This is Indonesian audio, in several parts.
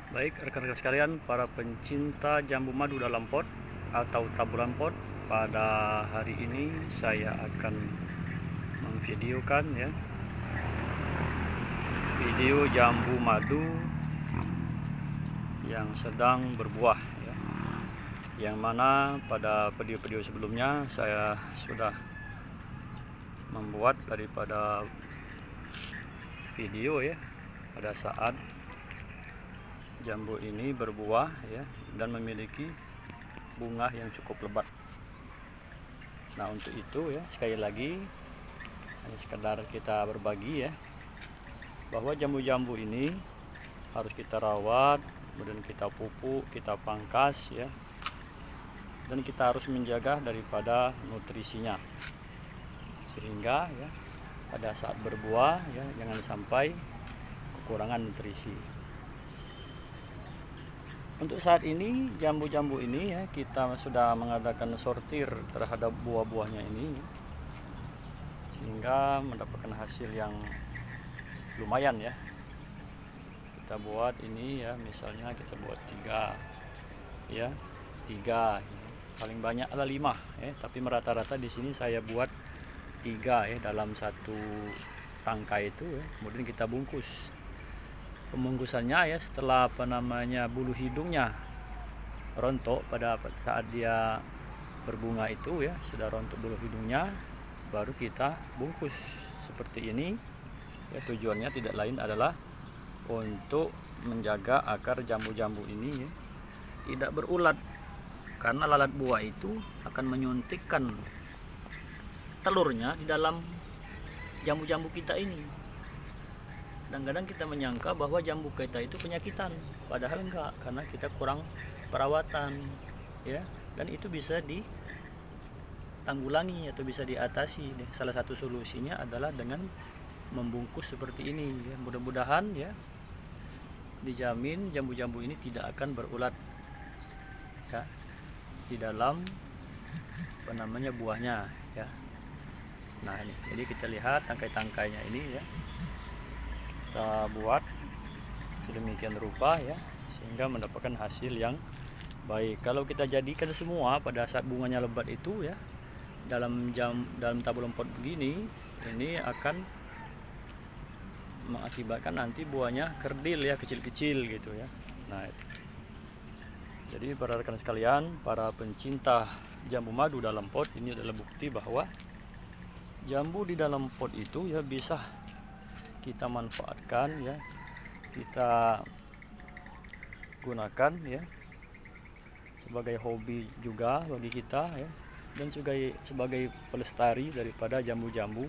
Baik rekan-rekan sekalian, para pencinta jambu madu dalam pot atau taburan pot, pada hari ini saya akan memvideokan video jambu madu yang sedang berbuah ya. Yang mana pada video-video sebelumnya saya sudah membuat daripada video ya pada saat jambu ini berbuah ya dan memiliki bunga yang cukup lebat. Nah, untuk itu ya sekali lagi hanya sekedar kita berbagi ya bahwa jambu-jambu ini harus kita rawat, kemudian kita pupuk, kita pangkas ya. Dan kita harus menjaga daripada nutrisinya. Sehingga ya pada saat berbuah ya jangan sampai kekurangan nutrisi. Untuk saat ini jambu-jambu ini ya kita sudah mengadakan sortir terhadap buah-buahnya ini sehingga mendapatkan hasil yang lumayan ya. Kita buat ini ya, misalnya kita buat 3 ya, 3 paling banyak ada 5 ya, tapi merata-rata di sini saya buat 3 ya dalam satu tangkai itu ya. Kemudian kita bungkus. Pembungkusannya ya setelah bulu hidungnya rontok pada saat dia berbunga itu ya, sudah rontok bulu hidungnya, baru kita bungkus seperti ini ya. Tujuannya tidak lain adalah untuk menjaga agar jambu-jambu ini ya, tidak berulat, karena lalat buah itu akan menyuntikkan telurnya di dalam jambu-jambu kita ini. Kadang-kadang kita menyangka bahwa jambu kita itu penyakitan, padahal enggak, karena kita kurang perawatan ya, dan itu bisa ditanggulangi atau bisa diatasi. Salah satu solusinya adalah dengan membungkus seperti ini ya. Mudah-mudahan ya dijamin jambu-jambu ini tidak akan berulat ya di dalam buahnya ya. Nah ini, jadi kita lihat tangkai-tangkainya ini ya, kita buat sedemikian rupa ya sehingga mendapatkan hasil yang baik. Kalau kita jadikan semua pada saat bunganya lebat itu ya dalam tabung pot begini, ini akan mengakibatkan nanti buahnya kerdil ya, kecil-kecil gitu ya. Nah itu. Jadi para rekan sekalian, para pencinta jambu madu dalam pot, ini adalah bukti bahwa jambu di dalam pot itu ya bisa kita manfaatkan ya, kita gunakan ya sebagai hobi juga bagi kita ya, dan sebagai pelestari daripada jambu-jambu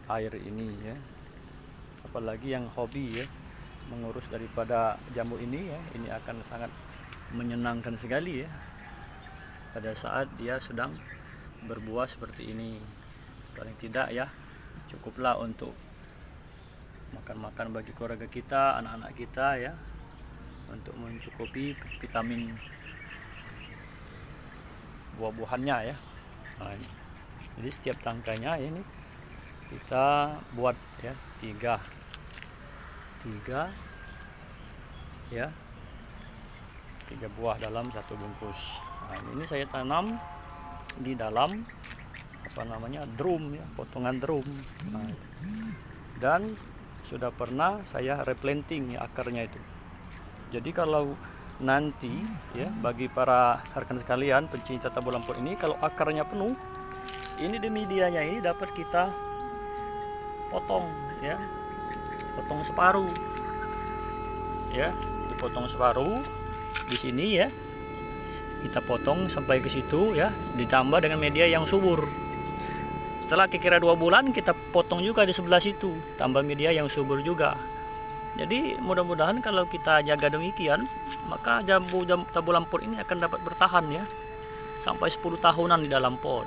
air ini ya. Apalagi yang hobi ya mengurus daripada jambu ini ya, ini akan sangat menyenangkan sekali ya pada saat dia sedang berbuah seperti ini. Paling tidak ya cukuplah untuk makan-makan bagi keluarga kita, anak-anak kita ya, untuk mencukupi vitamin buah-buahannya ya. Nah, ini. Jadi setiap tangkainya ini kita buat ya 3 ya, 3 buah dalam satu bungkus. Nah, ini saya tanam di dalam drum ya, potongan drum. Nah, dan sudah pernah saya replanting ya akarnya itu. Jadi kalau nanti ya bagi para rekan sekalian pencinta taburan pot ini, kalau akarnya penuh, ini di medianya ini dapat kita potong ya, potong separuh ya, dipotong separuh di sini ya, kita potong sampai ke situ ya, ditambah dengan media yang subur. Setelah kira-kira 2 bulan kita potong juga di sebelah situ, tambah media yang subur juga. Jadi mudah-mudahan kalau kita jaga demikian, maka jambu taburan pot ini akan dapat bertahan ya sampai 10 tahunan di dalam pot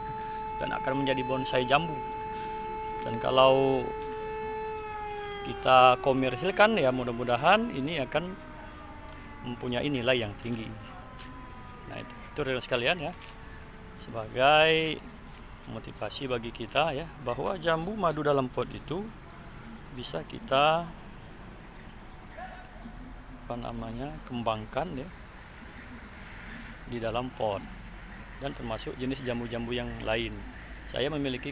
dan akan menjadi bonsai jambu. Dan kalau kita komersilkan ya mudah-mudahan ini akan mempunyai nilai yang tinggi. Nah itu rekan sekalian ya, sebagai motivasi bagi kita ya bahwa jambu madu dalam pot itu bisa kita kembangkan ya di dalam pot, dan termasuk jenis jambu-jambu yang lain. Saya memiliki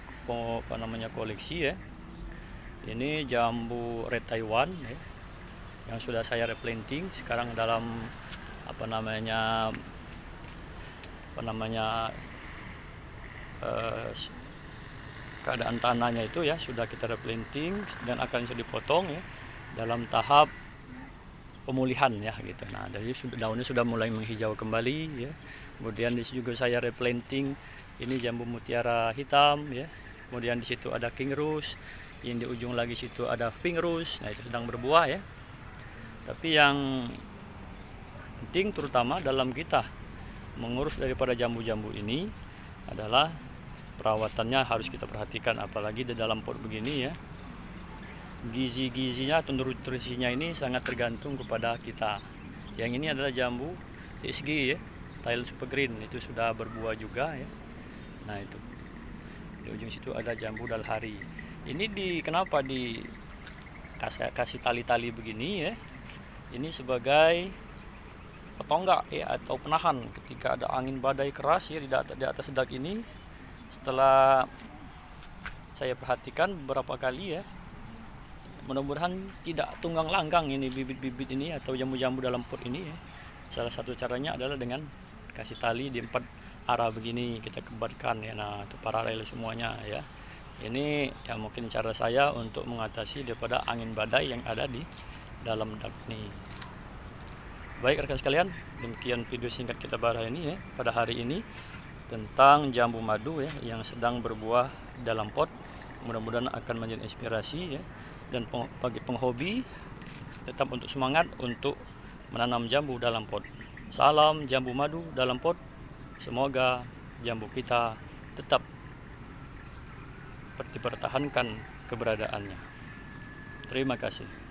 koleksi ya. Ini jambu red Taiwan ya, yang sudah saya replanting sekarang dalam keadaan tanahnya itu ya sudah kita replanting dan akan bisa dipotong ya dalam tahap pemulihan ya gitu. Nah, dari daunnya sudah mulai menghijau kembali ya. Kemudian di situ juga saya replanting ini jambu mutiara hitam ya. Kemudian di situ ada king rose, yang di ujung lagi situ ada pink rose. Nah, itu sedang berbuah ya. Tapi yang penting terutama dalam kita mengurus daripada jambu-jambu ini adalah perawatannya harus kita perhatikan, apalagi di dalam pot begini ya. Gizi-gizinya atau nutrisinya ini sangat tergantung kepada kita. Yang ini adalah jambu TSG ya, Thailand Super Green, itu sudah berbuah juga ya. Nah, itu di ujung situ ada jambu dalhari. Ini kenapa kasih tali-tali begini ya? Ini sebagai petonggak ya, atau penahan ketika ada angin badai keras ya di atas dak ini. Setelah saya perhatikan beberapa kali ya, mudah-mudahan tidak tunggang langgang ini bibit-bibit ini atau jambu-jambu dalam pot ini ya. Salah satu caranya adalah dengan kasih tali di 4 arah begini, kita kebarkan ya. Nah, itu paralel semuanya ya. Ini ya mungkin cara saya untuk mengatasi daripada angin badai yang ada di dalam dak ini. Baik rekan sekalian, demikian video singkat kita pada ini ya, pada hari ini tentang jambu madu ya yang sedang berbuah dalam pot. Mudah-mudahan akan menjadi inspirasi ya, dan bagi penghobi tetap untuk semangat untuk menanam jambu dalam pot. Salam jambu madu dalam pot. Semoga jambu kita tetap dipertahankan keberadaannya. Terima kasih.